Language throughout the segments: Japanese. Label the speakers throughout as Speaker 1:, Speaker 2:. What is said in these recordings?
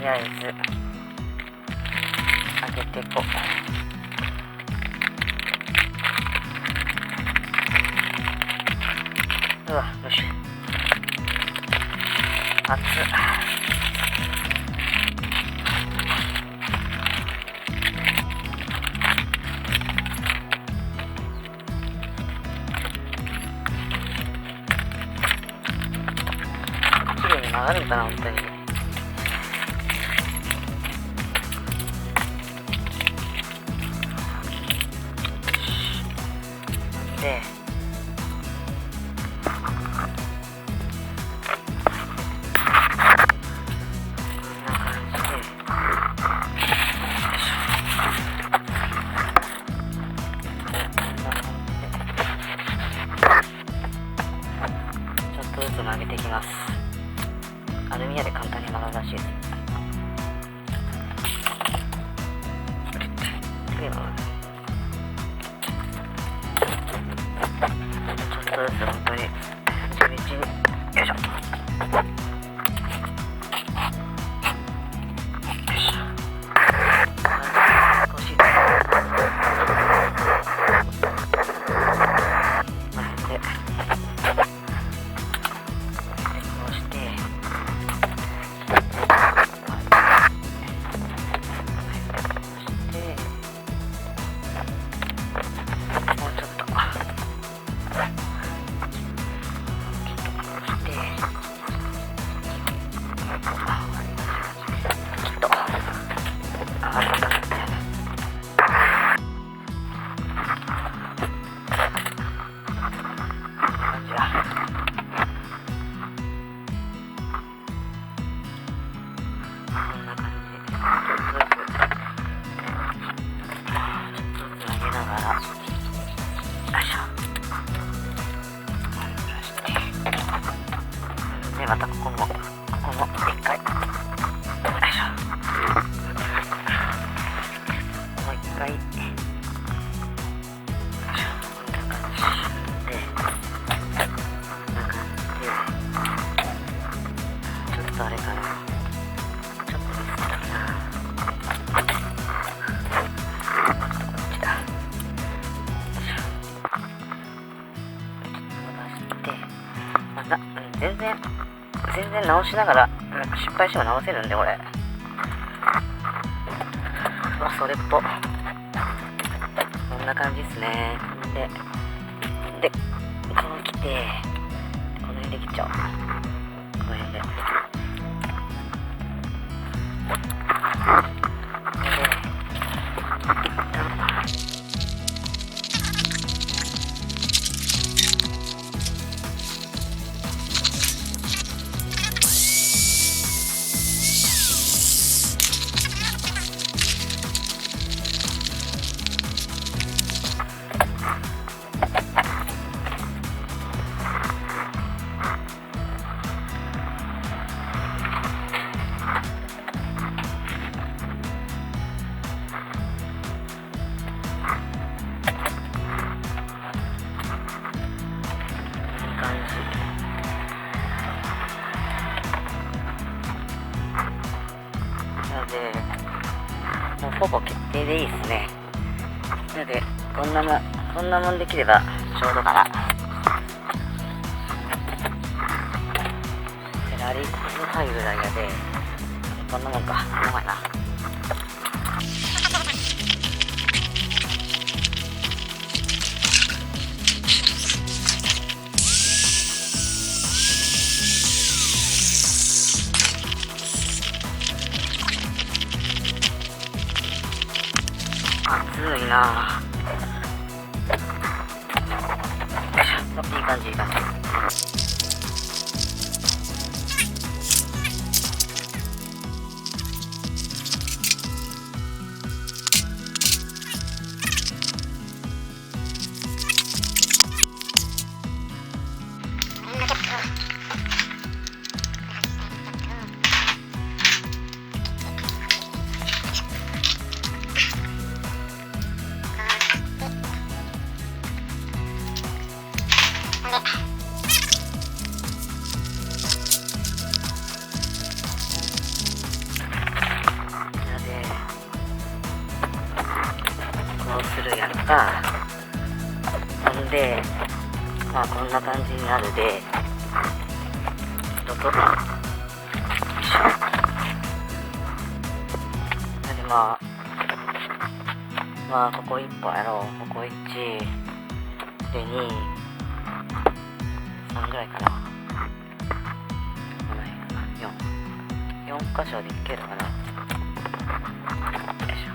Speaker 1: りあえず上げていこう。うわ、よし。熱っ。綺麗に曲がるんかな、本当に。で、曲げていきます。アルミ屋で簡単に曲がるらしいです。ちょっとずつ本当に地道に、よいしょ。またここも一回、よいしょ。もう一回、よいしょ。こんな感じで、ちょっとあれかな、ちょっとミスったな。こっちだ。よいしょ。ちょっと戻して、また全然直しながら失敗しても直せるんで、これそれっぽこんな感じですね。でこう来て、この辺で切っちゃおう。この辺でもうほぼ決定でいいですね。なのでこんなもんできればちょうどかな。フェラリス入るぐらいやで、こんなもんか。うまいな。熱いなぁ。よいしょ。いい感じいい感じ。がほんでまあこんな感じになるでどうぞ。でまあここ1本やろう。ここ1で2、3ぐらいかな。4箇所でいけるかな。よいしょ。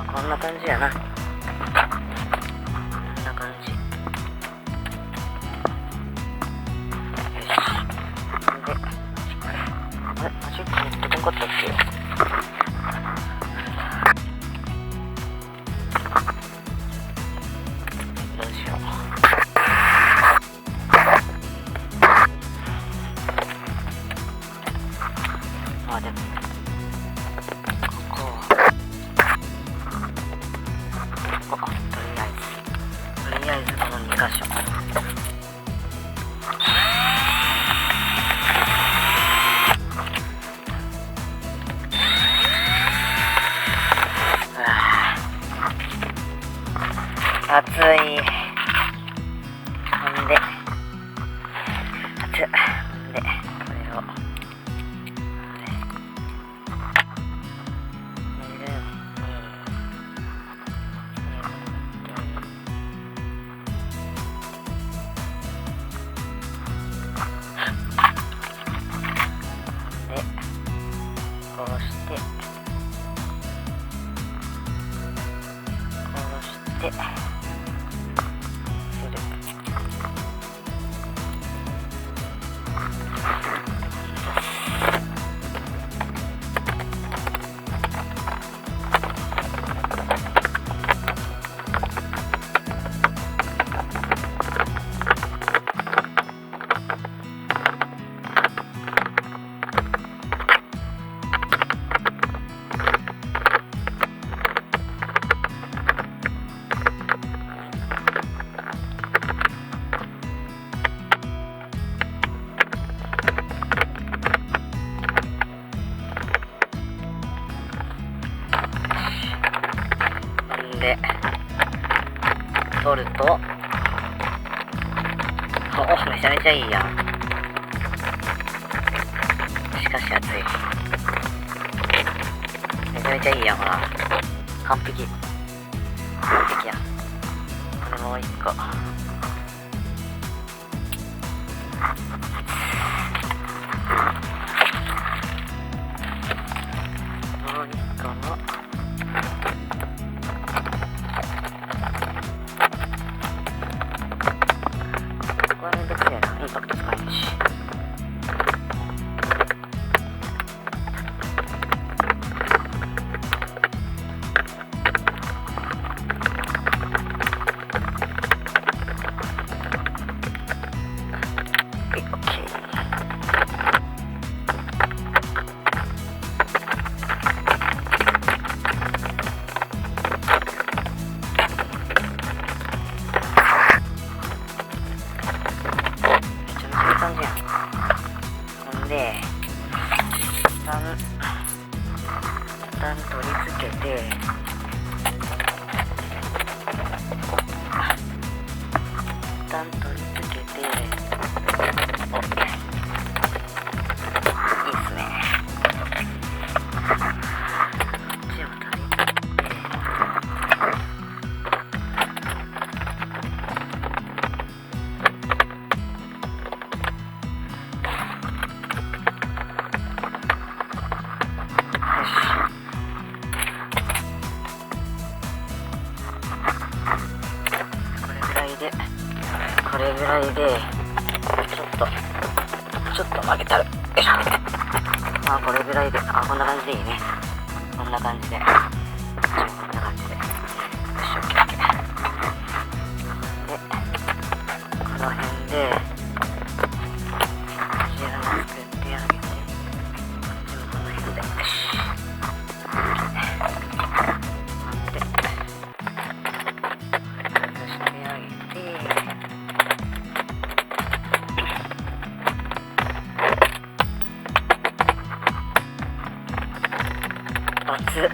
Speaker 1: こんな感じやな。こんな感じ。よし。で、あれ、マジック持ってこんかったっけ。どうしよう。まあでもとりあえずこの2箇所。暑い。ほんでこれをこうしてする。で取るとめちゃめちゃいいやん。しかし暑い。めちゃめちゃいいやん。ほら完璧や。これもう一個もこれめんどくせえな。インパクト使えるし。で一旦取り付けていいっすね。でこれぐらいでちょっと曲げたる。よいしょ。まあこれぐらいで、こんな感じでいいね。こんな感じで、こんな感じで、よし、オッケーオッケー。でこの辺でこちらを作ってあげて、こっちもこの辺で、よし。で外してあげて、熱っ。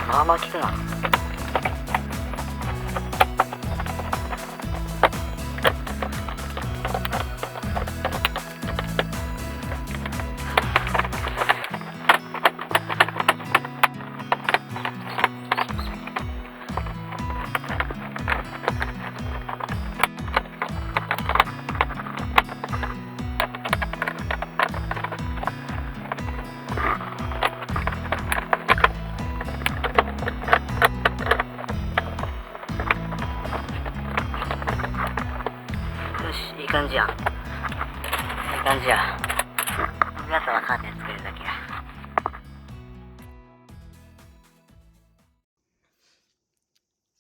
Speaker 1: まあまあ効くな。いい感じや。いい感じや。あとはカーテンつけるだけや。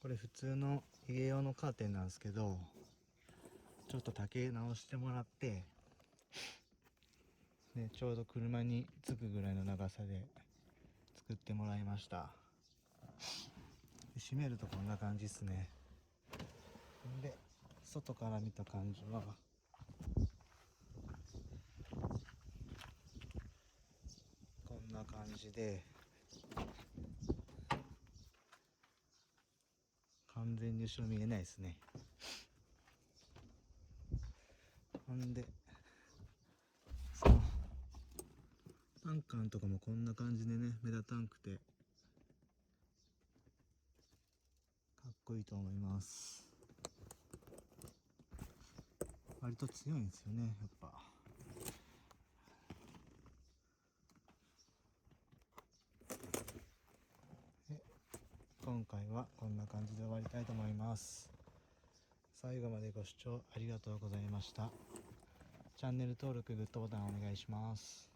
Speaker 2: これ普通の家用のカーテンなんですけど、ちょっと丈直してもらって、ね、ちょうど車につくぐらいの長さで作ってもらいました。閉めるとこんな感じですね。で外から見た感じはこんな感じで、完全に後ろ見えないですね。ほんでそのアンカーとかもこんな感じでね、目立たんくてかっこいいと思います。割と強いんですよね、やっぱ。今回はこんな感じで終わりたいと思います。最後までご視聴ありがとうございました。チャンネル登録、グッドボタンお願いします。